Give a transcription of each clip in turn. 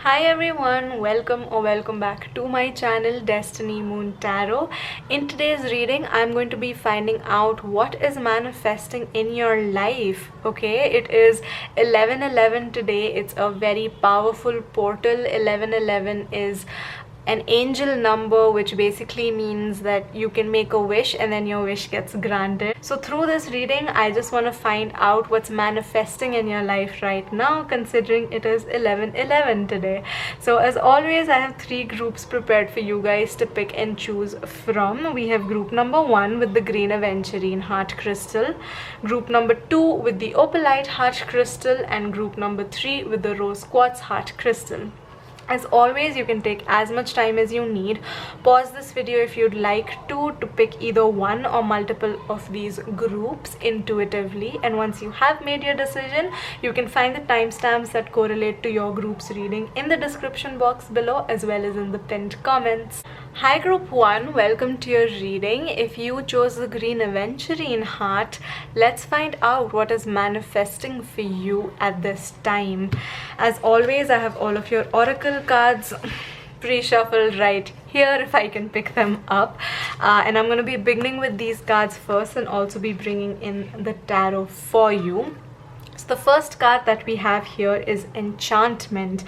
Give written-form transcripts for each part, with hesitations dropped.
Hi everyone, welcome back to my channel DestinyMoonTarot. In today's reading, I'm going to be finding out what is manifesting in your life. Okay, it is 11/11 today. It's a very powerful portal. 11/11 is an angel number, which basically means that you can make a wish and then your wish gets granted. So through this reading, I just want to find out what's manifesting in your life right now, considering it is 11/11 today. So as always, I have three groups prepared for you guys to pick and choose from. We have group number 1 with the green aventurine heart crystal, group number 2 with the opalite heart crystal, and group number 3 with the rose quartz heart crystal. As always, you can take as much time as you need. Pause this video if you'd like to pick either one or multiple of these groups intuitively. And once you have made your decision, you can find the timestamps that correlate to your group's reading in the description box below, as well as in the pinned comments. Hi group 1, welcome to your reading. If you chose the green aventurine heart, let's find out what is manifesting for you at this time. As always, I have all of your oracle cards pre-shuffled right here if I can pick them up, and I'm going to be beginning with these cards first and also be bringing in the tarot for you. So the first card that we have here is Enchantment.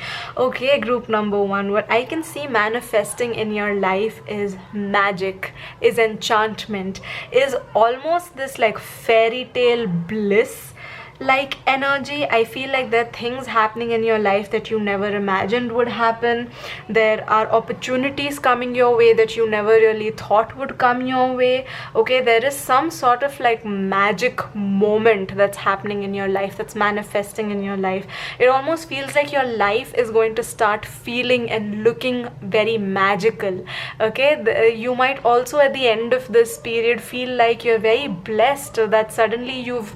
Okay, group number 1, what I can see manifesting in your life is magic, is enchantment, is almost this like fairy tale bliss like energy. I feel like there are things happening in your life that you never imagined would happen. There are opportunities coming your way that you never really thought would come your way. Okay, there is some sort of like magic moment that's happening in your life, that's manifesting in your life. It almost feels like your life is going to start feeling and looking very magical. Okay, you might also at the end of this period feel like you're very blessed, that suddenly you've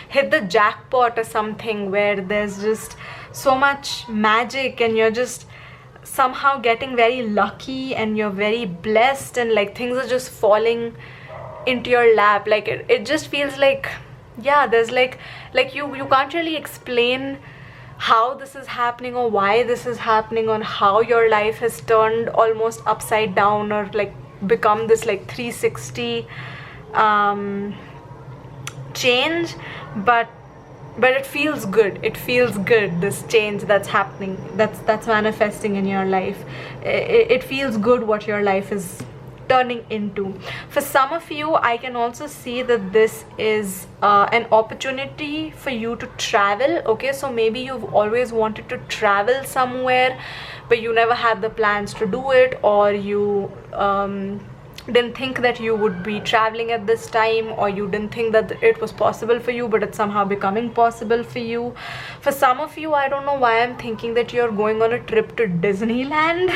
hit the jackpot or something, where there's just so much magic and you're just somehow getting very lucky and you're very blessed, and like things are just falling into your lap. Like it just feels like, yeah, there's like you can't really explain how this is happening or why this is happening, on how your life has turned almost upside down or like become this like 360 change, but it feels good. It feels good, this change that's happening, that's manifesting in your life. It feels good what your life is turning into. For some of you, I can also see that this is an opportunity for you to travel. Okay, so maybe you've always wanted to travel somewhere but you never had the plans to do it, or you didn't think that you would be traveling at this time, or you didn't think that it was possible for you, but it's somehow becoming possible for you. For some of you, I don't know why I'm thinking that you're going on a trip to Disneyland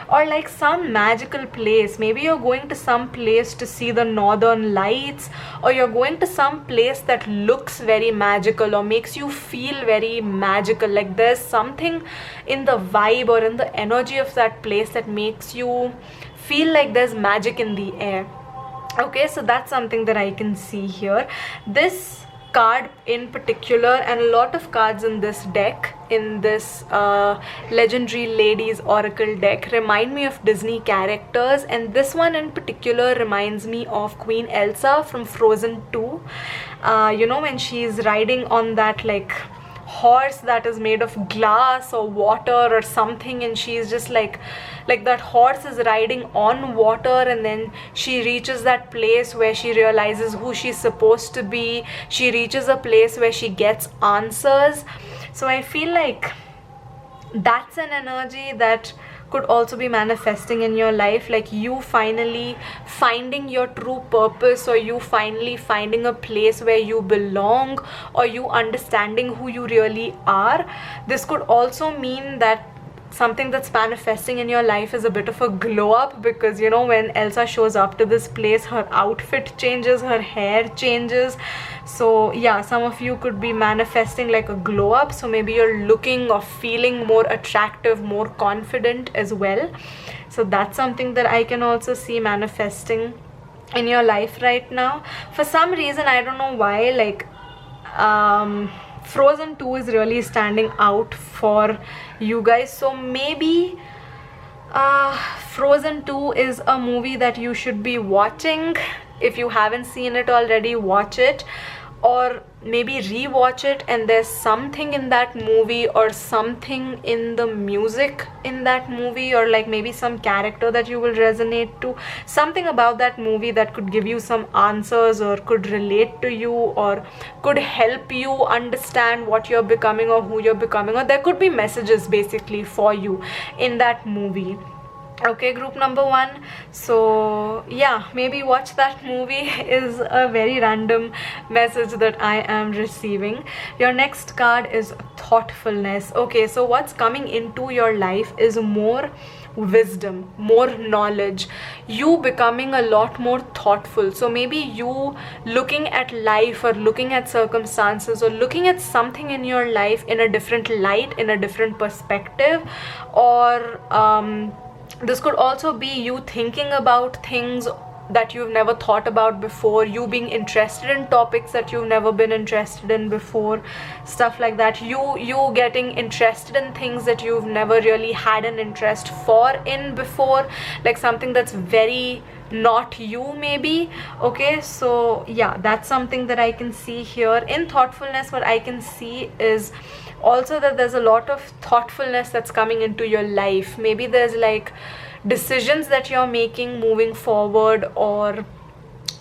or like some magical place. Maybe you're going to some place to see the northern lights, or you're going to some place that looks very magical or makes you feel very magical. Like there's something in the vibe or in the energy of that place that makes you feel like there's magic in the air. Okay, so that's something that I can see here. This card in particular, and a lot of cards in this deck, in this legendary ladies oracle deck, remind me of Disney characters, and this one in particular reminds me of Queen Elsa from Frozen 2. When she's riding on that like horse that is made of glass or water or something, and she's just like that horse is riding on water, and then she reaches that place where she realizes who she's supposed to be. She reaches a place where she gets answers. So I feel like that's an energy that could also be manifesting in your life, like you finally finding your true purpose, or you finally finding a place where you belong, or you understanding who you really are. This could also mean that something that's manifesting in your life is a bit of a glow up, because when Elsa shows up to this place, her outfit changes, her hair changes. So yeah, some of you could be manifesting like a glow up, so maybe you're looking or feeling more attractive, more confident as well. So that's something that I can also see manifesting in your life right now. For some reason, I don't know why, like Frozen 2 is really standing out for you guys. So maybe Frozen 2 is a movie that you should be watching. If you haven't seen it already, watch it, or maybe rewatch it, and there's something in that movie or something in the music in that movie, or like maybe some character that you will resonate to, something about that movie that could give you some answers or could relate to you or could help you understand what you're becoming or who you're becoming, or there could be messages basically for you in that movie. Okay, group number 1. So yeah, maybe watch that movie is a very random message that I am receiving. Your next card is thoughtfulness. Okay, so what's coming into your life is more wisdom, more knowledge, you becoming a lot more thoughtful. So maybe you looking at life or looking at circumstances or looking at something in your life in a different light, in a different perspective, or this could also be you thinking about things that you've never thought about before, you being interested in topics that you've never been interested in before, stuff like that, you getting interested in things that you've never really had an interest for in before, like something that's very not you maybe. Okay, so yeah, that's something that I can see here. In thoughtfulness, what I can see is also that there's a lot of thoughtfulness that's coming into your life. Maybe there's like decisions that you're making moving forward, or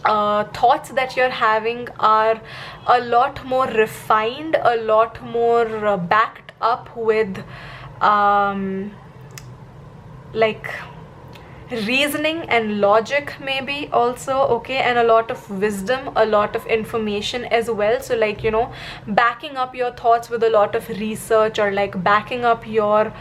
thoughts that you're having are a lot more refined, a lot more backed up with like reasoning and logic maybe also. Okay, and a lot of wisdom, a lot of information as well. So like, you know, backing up your thoughts with a lot of research, or like backing up your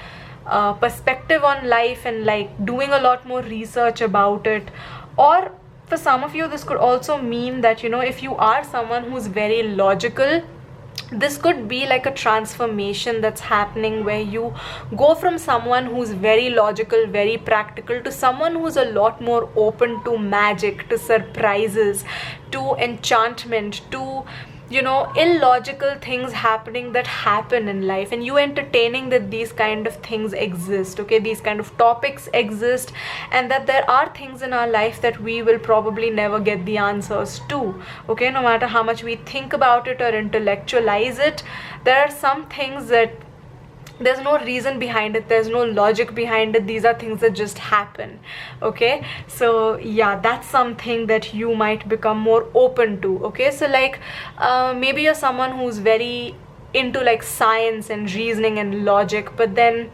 perspective on life and like doing a lot more research about it. Or for some of you, this could also mean that, you know, if you are someone who's very logical, this could be like a transformation that's happening where you go from someone who's very logical, very practical, to someone who's a lot more open to magic, to surprises, to enchantment, to, you know, illogical things happening that happen in life, and you entertaining that these kind of things exist. Okay, these kind of topics exist, and that there are things in our life that we will probably never get the answers to. Okay, no matter how much we think about it or intellectualize it, there are some things that there's no reason behind it, there's no logic behind it, these are things that just happen. Okay, so yeah, that's something that you might become more open to. Okay, so like maybe you're someone who's very into like science and reasoning and logic, but then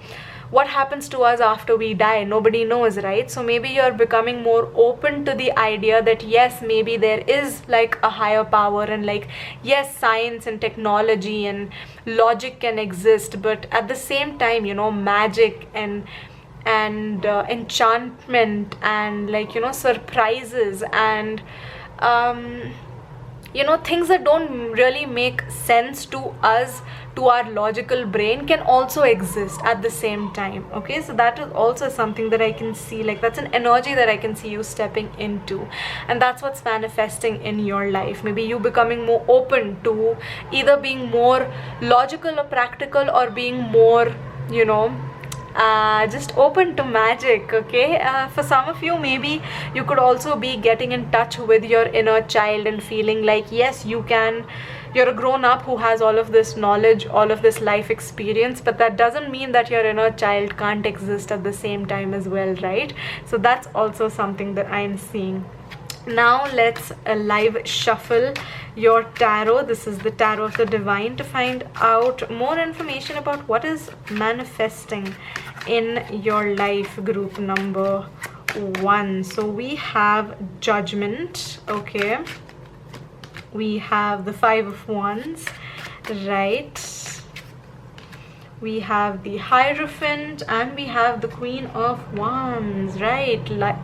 what happens to us after we die, nobody knows, right? So maybe you're becoming more open to the idea that yes, maybe there is like a higher power, and like yes, science and technology and logic can exist, but at the same time, you know, magic and enchantment and like, you know, surprises and you know, things that don't really make sense to us, to our logical brain, can also exist at the same time. Okay, so that is also something that I can see, like that's an energy that I can see you stepping into, and that's what's manifesting in your life. Maybe you becoming more open to either being more logical or practical, or being more, you know, just open to magic. Okay, for some of you, maybe you could also be getting in touch with your inner child and feeling like yes, you can, you're a grown-up who has all of this knowledge, all of this life experience, but that doesn't mean that your inner child can't exist at the same time as well, right? So that's also something that I'm seeing. Now let's live shuffle your tarot. This is the tarot of the divine, to find out more information about what is manifesting in your life, group number 1. So we have Judgment. Okay, we have the 5 of Wands, right? We have the Hierophant, and we have the Queen of Wands, right? Like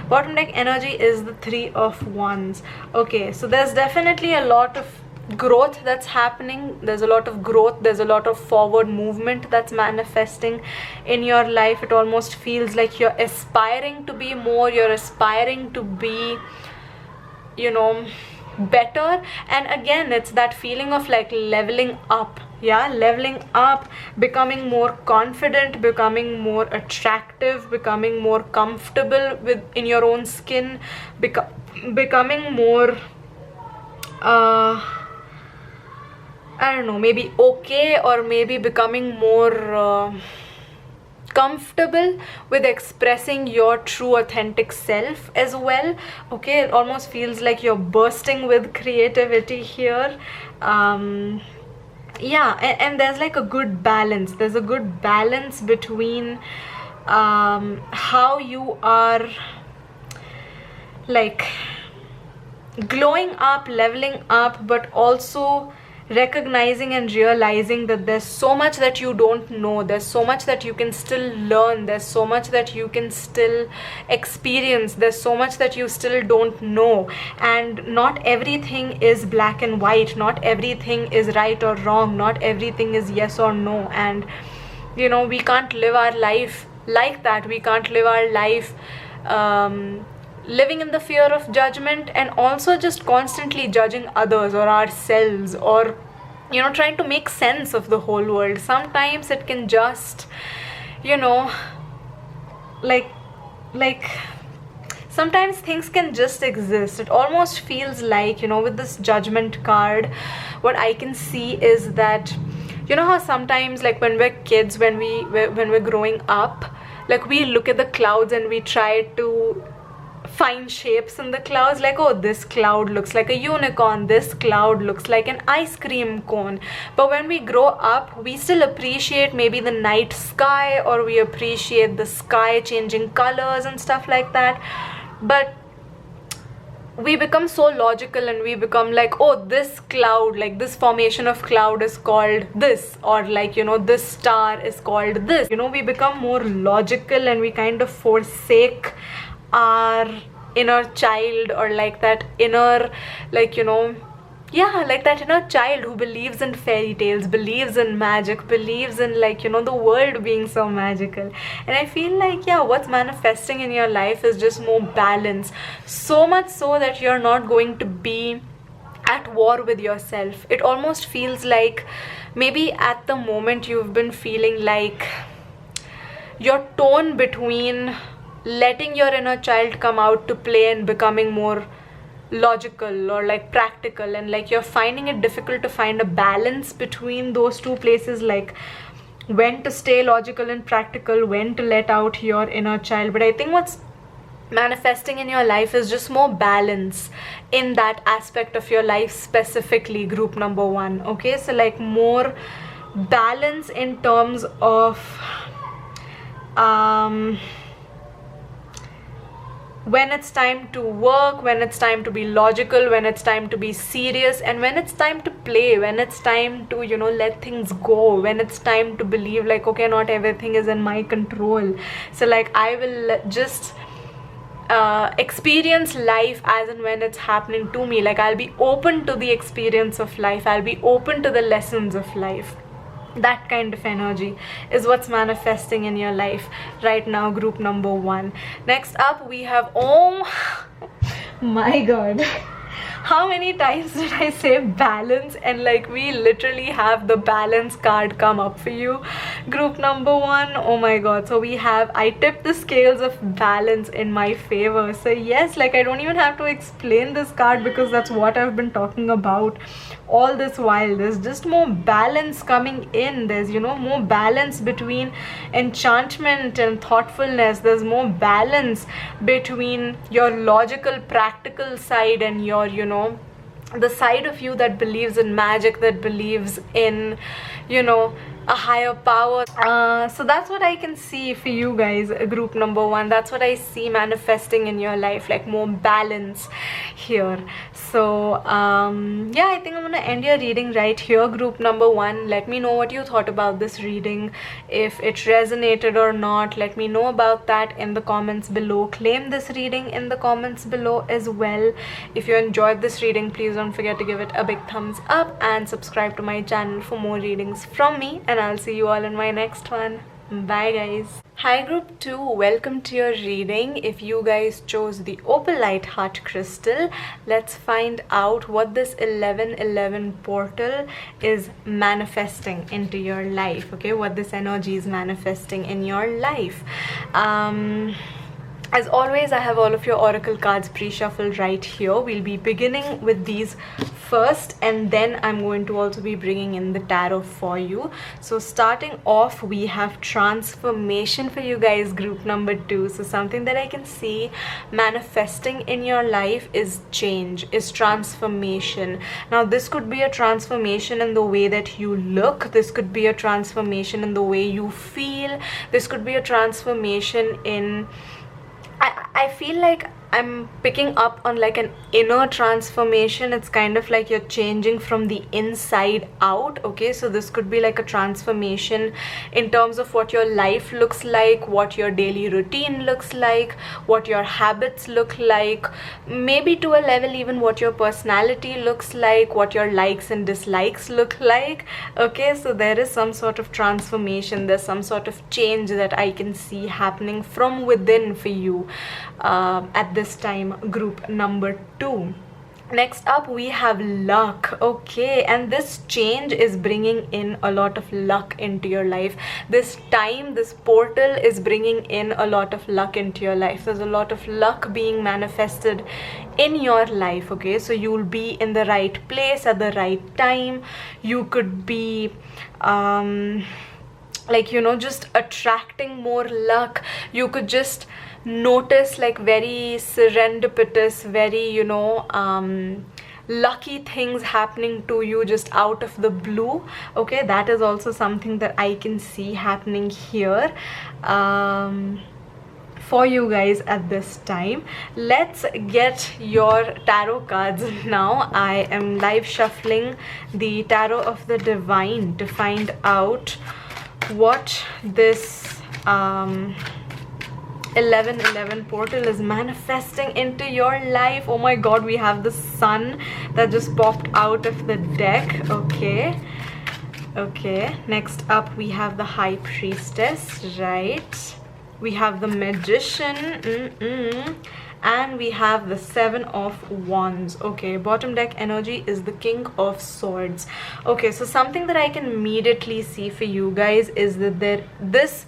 bottom deck energy is the 3 of Wands. Okay, so there's definitely a lot of growth that's happening. There's a lot of growth, there's a lot of forward movement that's manifesting in your life. It almost feels like you're aspiring to be more, you're aspiring to be, you know, better. And again, it's that feeling of like leveling up. Yeah, leveling up, becoming more confident, becoming more attractive, becoming more comfortable in your own skin, becoming more I don't know, maybe okay, or maybe becoming more comfortable with expressing your true authentic self as well. Okay, it almost feels like you're bursting with creativity here. Yeah, and there's like a good balance. There's a good balance between how you are like glowing up, leveling up, but also recognizing and realizing that there's so much that you don't know, there's so much that you can still learn, there's so much that you can still experience, there's so much that you still don't know. And not everything is black and white, not everything is right or wrong, not everything is yes or no. And you know, we can't live our life like that. We can't live our life living in the fear of judgment, and also just constantly judging others or ourselves, or you know, trying to make sense of the whole world. Sometimes it can just, you know, like sometimes things can just exist. It almost feels like, you know, with this judgment card, what I can see is that, you know how sometimes like when we're kids, when we're growing up, like we look at the clouds and we try to find shapes in the clouds, like, oh, this cloud looks like a unicorn, this cloud looks like an ice cream cone. But when we grow up, we still appreciate maybe the night sky, or we appreciate the sky changing colors and stuff like that. But we become so logical, and we become like, oh, this cloud, like this formation of cloud is called this, or like, you know, this star is called this. You know, we become more logical, and we kind of forsake our inner child, or like that inner, like, you know, yeah, like that inner child who believes in fairy tales, believes in magic, believes in, like, you know, the world being so magical. And I feel like, yeah, what's manifesting in your life is just more balance, so much so that you're not going to be at war with yourself. It almost feels like maybe at the moment you've been feeling like your tone between letting your inner child come out to play and becoming more logical or like practical, and like you're finding it difficult to find a balance between those two places, like when to stay logical and practical, when to let out your inner child. But I think what's manifesting in your life is just more balance in that aspect of your life, specifically group number one. Okay, so like more balance in terms of when it's time to work, when it's time to be logical, when it's time to be serious, and when it's time to play, when it's time to, you know, let things go, when it's time to believe like, okay, not everything is in my control. So like I will just experience life as and when it's happening to me. Like I'll be open to the experience of life, I'll be open to the lessons of life. That kind of energy is what's manifesting in your life right now, group number one. Next up we have, oh my god, how many times did I say balance? And like we literally have the balance card come up for you, group number one. Oh my god. So we have, I tipped the scales of balance in my favor. So yes, like I don't even have to explain this card, because that's what I've been talking about all this while. There's just more balance coming in. There's, you know, more balance between enchantment and thoughtfulness. There's more balance between your logical practical side and your, you know, the side of you that believes in magic, that believes in, you know, a higher power. So that's what I can see for you guys, group number one. That's what I see manifesting in your life, like more balance here. So yeah, I think I'm gonna end your reading right here, group number one. Let me know what you thought about this reading, if it resonated or not. Let me know about that in the comments below. Claim this reading in the comments below as well. If you enjoyed this reading, please don't forget to give it a big thumbs up and subscribe to my channel for more readings from me, and I'll see you all in my next one. Bye guys. Hi group 2, welcome to your reading. If you guys chose the opalite heart crystal, let's find out what this 1111 portal is manifesting into your life. Okay, what this energy is manifesting in your life. As always, I have all of your oracle cards pre-shuffled right here. We'll be beginning with these first, and then I'm going to also be bringing in the tarot for you. So starting off, we have transformation for you guys, group number 2. So something that I can see manifesting in your life is change, is transformation. Now this could be a transformation in the way that you look. This could be a transformation in the way you feel. This could be a transformation in... I feel like I'm picking up on like an inner transformation. It's kind of like you're changing from the inside out. Okay, so this could be like a transformation in terms of what your life looks like, what your daily routine looks like, what your habits look like, maybe to a level even what your personality looks like, what your likes and dislikes look like. Okay, so there is some sort of transformation, there's some sort of change that I can see happening from within for you at this time, group number 2. Next up, we have luck. Okay, and this change is bringing in a lot of luck into your life. This time, this portal is bringing in a lot of luck into your life. There's a lot of luck being manifested in your life. Okay, so you'll be in the right place at the right time. You could be like, you know, just attracting more luck. You could just notice like very serendipitous, very, you know, lucky things happening to you just out of the blue. Okay, that is also something that I can see happening here for you guys at this time. Let's get your tarot cards now. I am live shuffling the tarot of the divine to find out what this 1111 portal is manifesting into your life. Oh my god, we have the sun that just popped out of the deck. Okay, next up we have the high priestess, right? We have the magician, and we have the 7 of wands. Okay, bottom deck energy is the king of swords. Okay, so something that I can immediately see for you guys is that this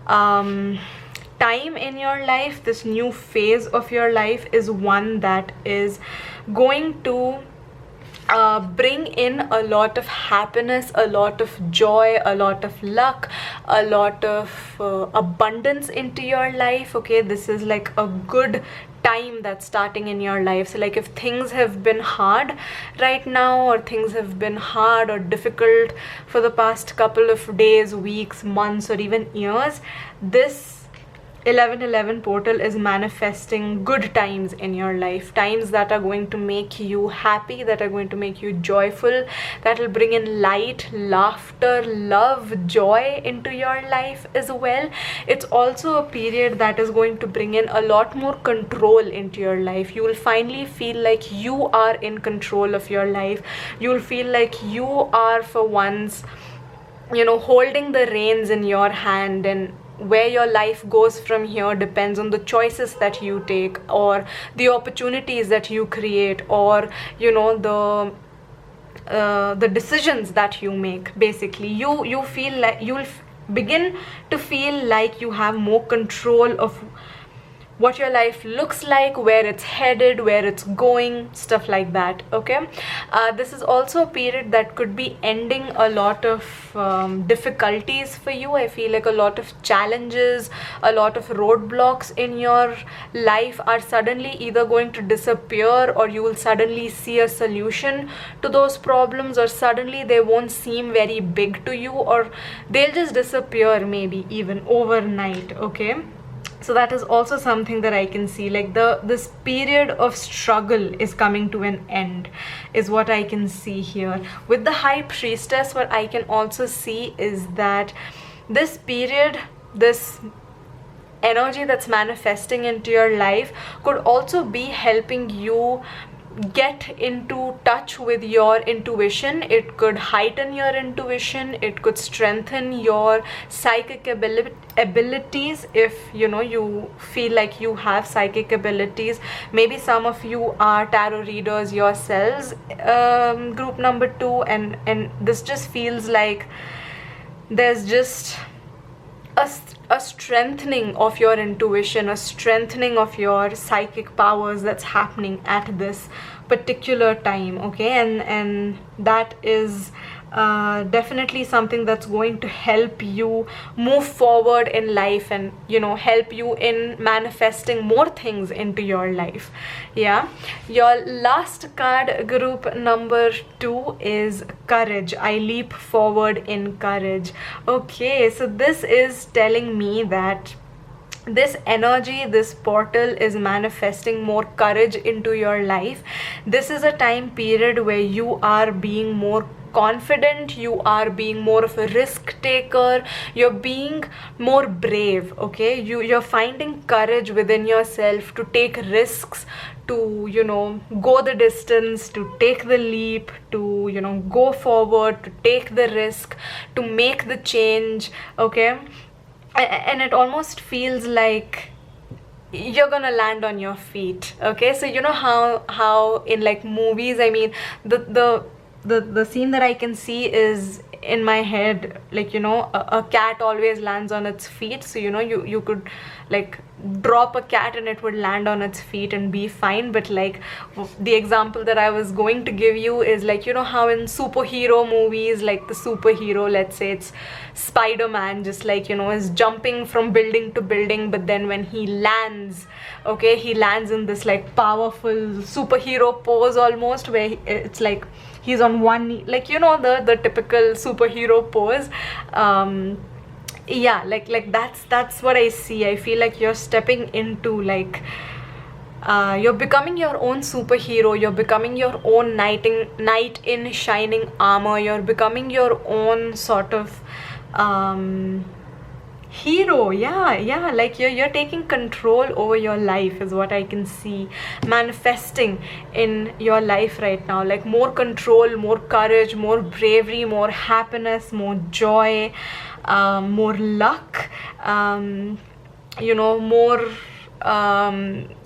time in your life, this new phase of your life is one that is going to bring in a lot of happiness, a lot of joy, a lot of luck, a lot of abundance into your life. Okay, this is like a good time that's starting in your life. So like if things have been hard right now, or things have been hard or difficult for the past couple of days, weeks, months, or even years, this 1111 portal is manifesting good times in your life, times that are going to make you happy, that are going to make you joyful, that will bring in light, laughter, love, joy into your life as well. It's also a period that is going to bring in a lot more control into your life. You will finally feel like you are in control of your life. You will feel like you are for once, you know, holding the reins in your hand, and where your life goes from here depends on the choices that you take, or the opportunities that you create, or, you know, the decisions that you make. Basically, you feel like you'll begin to feel like you have more control of what your life looks like, where it's headed, where it's going, stuff like that. Okay, this is also a period that could be ending a lot of difficulties for you. I feel like a lot of challenges, a lot of roadblocks in your life are suddenly either going to disappear, or you will suddenly see a solution to those problems, or suddenly they won't seem very big to you, or they'll just disappear, maybe even overnight. Okay, so that is also something that I can see, like this period of struggle is coming to an end, is what I can see here. With the high priestess, what I can also see is that this period, this energy that's manifesting into your life could also be helping you get into touch with your intuition. It could heighten your intuition. It could strengthen your psychic abilities if you feel like you have psychic abilities. Maybe some of you are tarot readers yourselves, group number 2, and this just feels like there's just a strengthening of your intuition, a strengthening of your psychic powers that's happening at this particular time, okay? And that is definitely something that's going to help you move forward in life, and help you in manifesting more things into your life. Yeah, your last card, group number 2, is courage. I leap forward in courage. Okay, so this is telling me that this energy, this portal is manifesting more courage into your life. This is a time period where you are being more confident, you are being more of a risk taker, you're being more brave, okay? You're finding courage within yourself to take risks, to go the distance, to take the leap, to go forward, to take the risk, to make the change, okay? And it almost feels like you're gonna land on your feet, okay? So how in like movies, I mean, the scene that I can see is in my head, like a cat always lands on its feet. So you could like drop a cat and it would land on its feet and be fine. But like the example that I was going to give you is like how in superhero movies, like the superhero, let's say it's Spider-Man, just like is jumping from building to building, but then when he lands, okay, he lands in this like powerful superhero pose almost, where it's like he's on one knee, like the typical superhero pose. Yeah, like that's what I see. I feel like you're stepping into like you're becoming your own superhero, you're becoming your own knight in shining armor, you're becoming your own sort of hero. Yeah, like you're taking control over your life is what I can see manifesting in your life right now. Like more control, more courage, more bravery, more happiness, more joy, more luck, more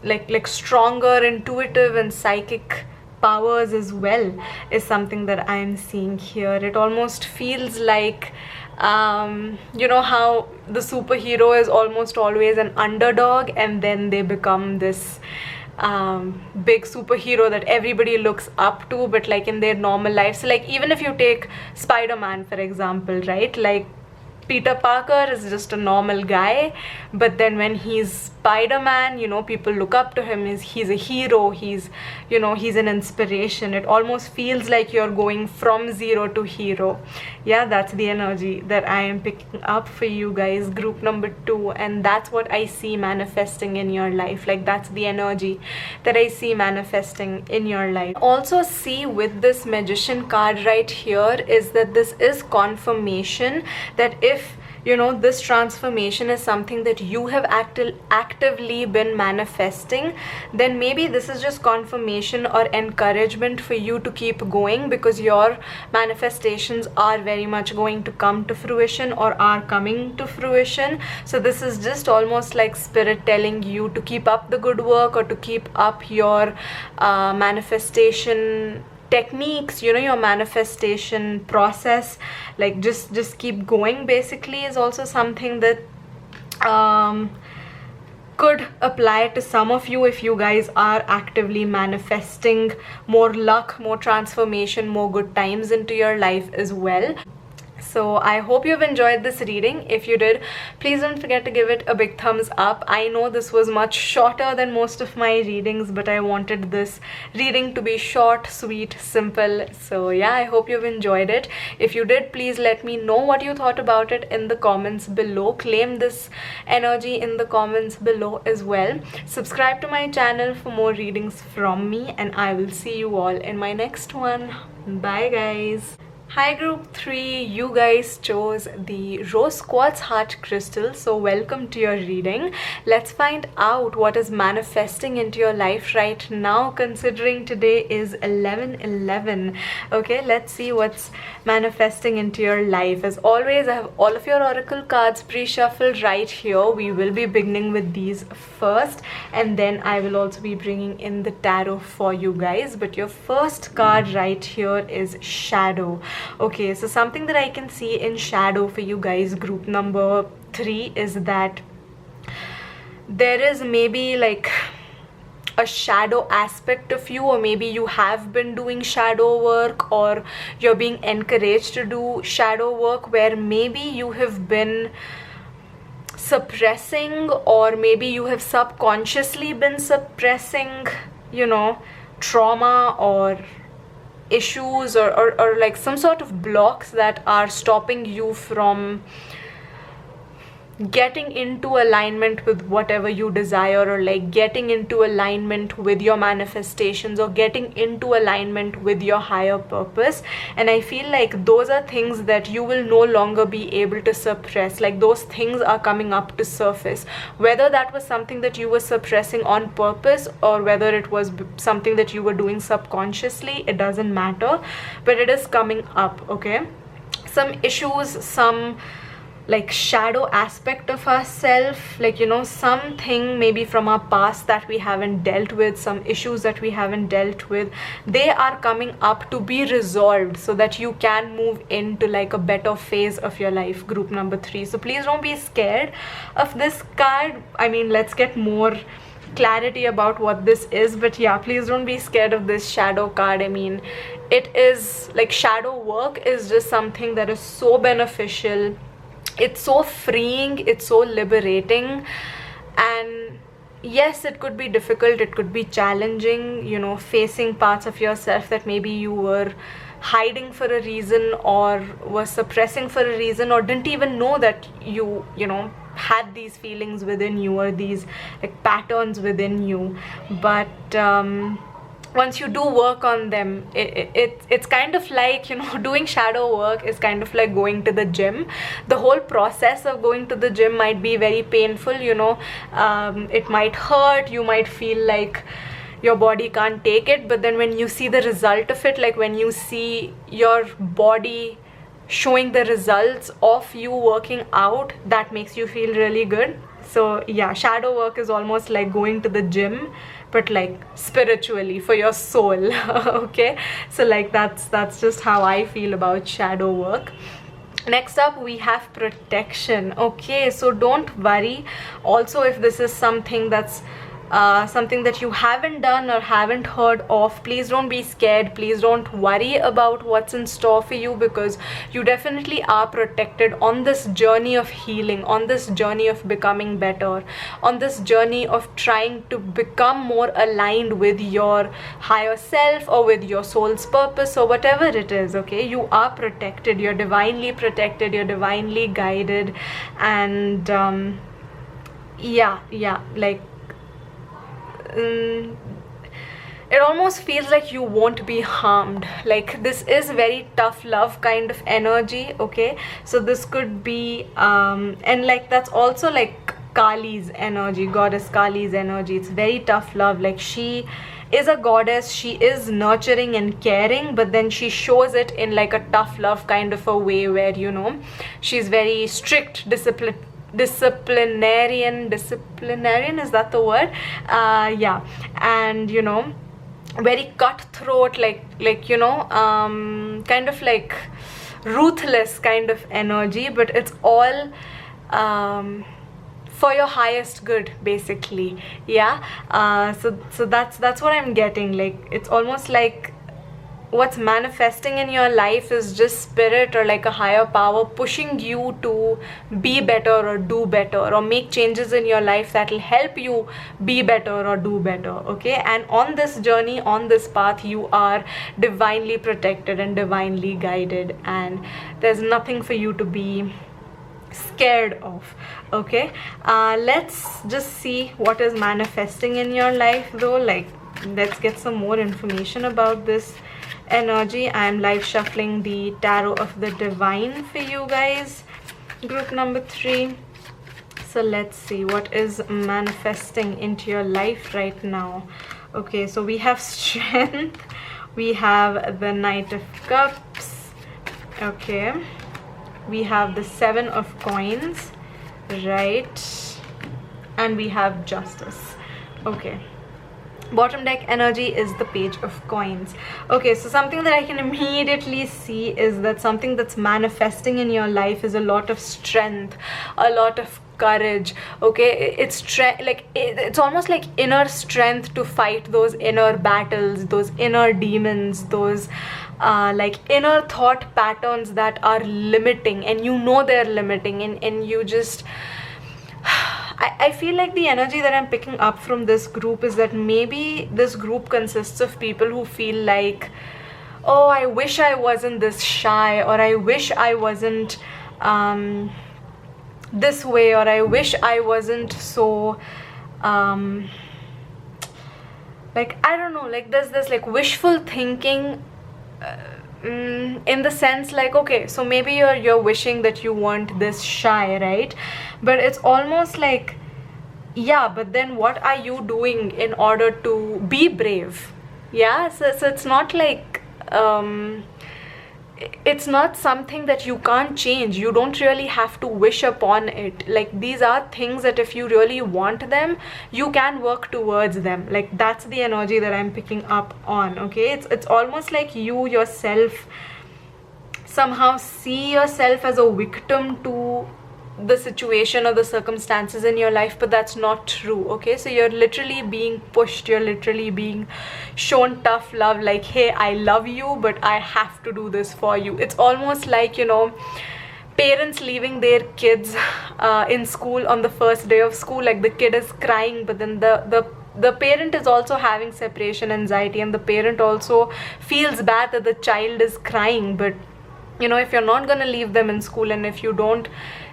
like stronger intuitive and psychic powers as well is something that I'm seeing here. It almost feels like how the superhero is almost always an underdog, and then they become this big superhero that everybody looks up to, but like in their normal life. So like even if you take Spider-Man for example, right, like Peter Parker is just a normal guy, but then when he's Spider-Man, people look up to him. He's a hero, he's an inspiration. It almost feels like you're going from zero to hero. Yeah, that's the energy that I am picking up for you guys, group number 2, and that's what I see manifesting in your life. Like that's the energy that I see manifesting in your life. Also see with this Magician card right here is that this is confirmation that if this transformation is something that you have actively been manifesting, then maybe this is just confirmation or encouragement for you to keep going, because your manifestations are very much going to come to fruition or are coming to fruition. So this is just almost like spirit telling you to keep up the good work, or to keep up your manifestation techniques, your manifestation process. Like just keep going basically is also something that could apply to some of you if you guys are actively manifesting more luck, more transformation, more good times into your life as well. So I hope you've enjoyed this reading. If you did, please don't forget to give it a big thumbs up. I know this was much shorter than most of my readings, but I wanted this reading to be short, sweet, simple. So yeah, I hope you've enjoyed it. If you did, please let me know what you thought about it in the comments below. Claim this energy in the comments below as well. Subscribe to my channel for more readings from me, and I will see you all in my next one. Bye guys. Hi group 3, you guys chose the rose quartz heart crystal, so welcome to your reading. Let's find out what is manifesting into your life right now, considering today is 11/11. Okay, let's see what's manifesting into your life. As always, I have all of your oracle cards pre-shuffled right here. We will be beginning with these first, and then I will also be bringing in the tarot for you guys. But your first card right here is Shadow. Okay, so something that I can see in shadow for you guys, group number 3, is that there is maybe like a shadow aspect of you, or maybe you have been doing shadow work, or you're being encouraged to do shadow work, where maybe you have been suppressing, or maybe you have subconsciously been suppressing, you know, trauma or issues, or like some sort of blocks that are stopping you from getting into alignment with whatever you desire, or like getting into alignment with your manifestations, or getting into alignment with your higher purpose. And I feel like those are things that you will no longer be able to suppress. Like those things are coming up to surface, whether that was something that you were suppressing on purpose, or whether it was something that you were doing subconsciously. It doesn't matter, but it is coming up. Okay, some issues, some like shadow aspect of ourselves, like, you know, something maybe from our past that we haven't dealt with, some issues that we haven't dealt with, they are coming up to be resolved so that you can move into like a better phase of your life, group number 3. So please don't be scared of this card. I mean, let's get more clarity about what this is, but yeah, please don't be scared of this shadow card. I mean, it is like shadow work is just something that is so beneficial. It's so freeing, it's so liberating, and yes, it could be difficult, it could be challenging, you know, facing parts of yourself that maybe you were hiding for a reason, or were suppressing for a reason, or didn't even know that you know, had these feelings within you, or these like patterns within you. But once you do work on them, it's kind of like, you know, doing shadow work is kind of like going to the gym. The whole process of going to the gym might be very painful, you know. It might hurt, you might feel like your body can't take it, but then when you see the result of it, like when you see your body showing the results of you working out, that makes you feel really good. So yeah, shadow work is almost like going to the gym, but like spiritually, for your soul. Okay, so like that's just how I feel about shadow work. Next up, we have protection. Okay, so don't worry also if this is something that's something that you haven't done or haven't heard of. Please don't be scared, please don't worry about what's in store for you, because you definitely are protected on this journey of healing, on this journey of becoming better, on this journey of trying to become more aligned with your higher self, or with your soul's purpose, or whatever it is. Okay, you are protected, you're divinely protected, you're divinely guided, and yeah, like it almost feels like you won't be harmed. Like this is very tough love kind of energy. Okay, so this could be and like that's also like Kali's energy, goddess Kali's energy. It's very tough love. Like she is a goddess, she is nurturing and caring, but then she shows it in like a tough love kind of a way, where, you know, she's very strict, disciplinarian, is that the word? Yeah, and you know, very cutthroat, like you know, kind of like ruthless kind of energy, but it's all for your highest good, basically. Yeah, so that's what I'm getting. Like it's almost like what's manifesting in your life is just spirit, or like a higher power pushing you to be better, or do better, or make changes in your life that will help you be better or do better. Okay, and on this journey, on this path, you are divinely protected and divinely guided, and there's nothing for you to be scared of. Okay, let's just see what is manifesting in your life though. Like let's get some more information about this energy. I'm live shuffling the Tarot of the Divine for you guys, group number 3. So let's see what is manifesting into your life right now. Okay, so we have strength, we have the Knight of Cups, okay, we have the 7 of Coins, right, and we have Justice. Okay, bottom deck energy is the Page of Coins. Okay, so something that I can immediately see is that something that's manifesting in your life is a lot of strength, a lot of courage. Okay, it's almost like inner strength to fight those inner battles, those inner demons, those like inner thought patterns that are limiting, and you know they're limiting, and you just I feel like the energy that I'm picking up from this group is that maybe this group consists of people who feel like, oh, I wish I wasn't this shy, or I wish I wasn't this way, or I wish I wasn't so like, I don't know, like there's this like wishful thinking in the sense like, okay, so maybe you're wishing that you weren't this shy, right? But it's almost like, yeah, but then what are you doing in order to be brave? Yeah, so it's not like it's not something that you can't change. You don't really have to wish upon it. Like, these are things that if you really want them, you can work towards them. Like, that's the energy that I'm picking up on. Okay, it's almost like you yourself somehow see yourself as a victim to the situation or the circumstances in your life, but that's not true. Okay, so you're literally being pushed, you're literally being shown tough love, like, hey, I love you, but I have to do this for you. It's almost like, you know, parents leaving their kids in school on the first day of school. Like, the kid is crying, but then the parent is also having separation anxiety, and the parent also feels bad that the child is crying. But you know, if you're not going to leave them in school, and if you don't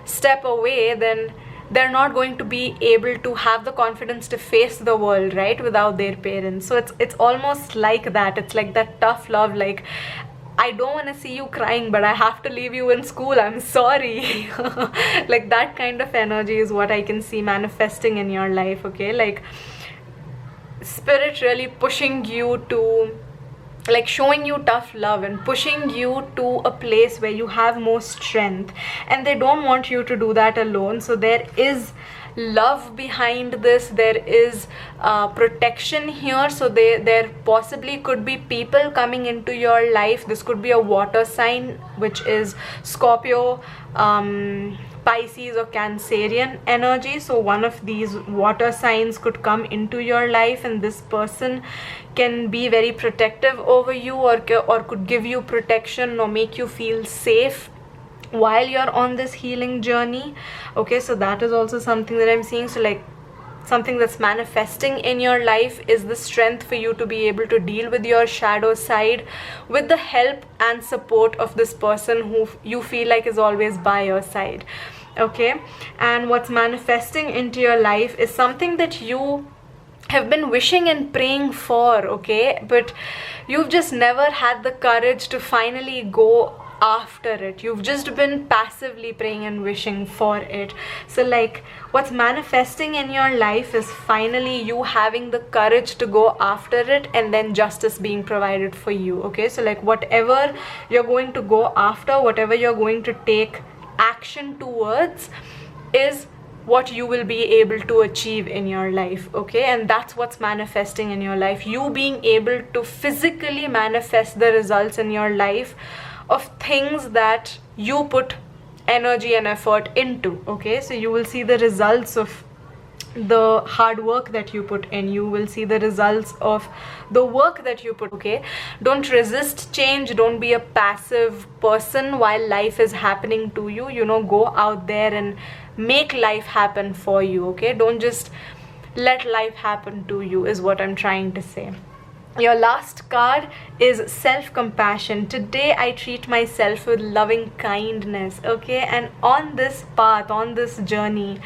step away, then they're not going to be able to have the confidence to face the world, right, without their parents. So it's almost like that. It's like that tough love, like, I don't want to see you crying, but I have to leave you in school, I'm sorry. Like, that kind of energy is what I can see manifesting in your life. Okay, like spirit really pushing you to, like, showing you tough love and pushing you to a place where you have more strength, and they don't want you to do that alone. So there is love behind this, there is protection here. So there possibly could be people coming into your life. This could be a water sign, which is Scorpio, Pisces or Cancerian energy. So one of these water signs could come into your life, and this person can be very protective over you, or could give you protection or make you feel safe while you're on this healing journey. Okay, so that is also something that I'm seeing. So like, something that's manifesting in your life is the strength for you to be able to deal with your shadow side with the help and support of this person who you feel like is always by your side. Okay, and what's manifesting into your life is something that you have been wishing and praying for, okay, but you've just never had the courage to finally go after it. You've just been passively praying and wishing for it. So like, what's manifesting in your life is finally you having the courage to go after it, and then justice being provided for you. Okay, so like, whatever you're going to go after, whatever you're going to take action towards, is what you will be able to achieve in your life. Okay, and that's what's manifesting in your life. You being able to physically manifest the results in your life of things that you put energy and effort into. Okay, so you will see the results of the hard work that you put in. You will see the results of the work that you put. Okay, don't resist change. Don't be a passive person while life is happening to you. You know, go out there and make life happen for you. Okay, don't just let life happen to you, is what I'm trying to say. Your last card is self-compassion. Today I treat myself with loving kindness. Okay, and on this path, on this journey,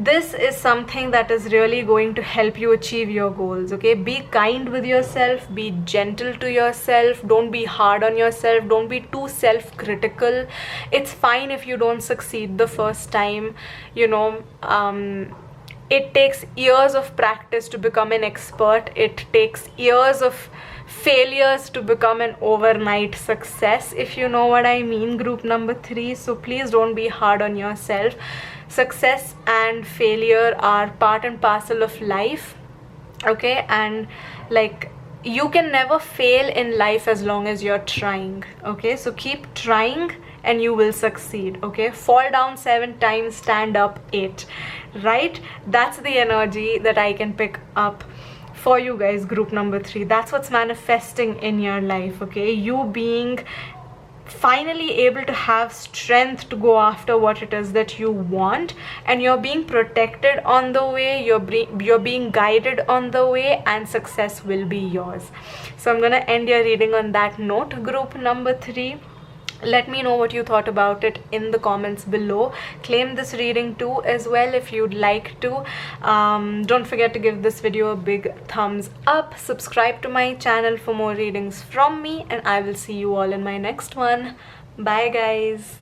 this is something that is really going to help you achieve your goals. Okay, be kind with yourself, be gentle to yourself, don't be hard on yourself, don't be too self-critical. It's fine if you don't succeed the first time. You know, it takes years of practice to become an expert. It takes years of failures to become an overnight success, if you know what I mean, group number 3. So please don't be hard on yourself. Success and failure are part and parcel of life. Okay, and like, you can never fail in life as long as you're trying. Okay, so keep trying and you will succeed. Okay, fall down 7 times, stand up 8, right? That's the energy that I can pick up for you guys, group number 3. That's what's manifesting in your life. Okay, you being finally able to have strength to go after what it is that you want, and you're being protected on the way, you're being guided on the way, and success will be yours. So I'm gonna end your reading on that note, group number 3. Let me know what you thought about it in the comments below. Claim this reading too as well if you'd like to. Don't forget to give this video a big thumbs up. Subscribe to my channel for more readings from me, and I will see you all in my next one. Bye guys.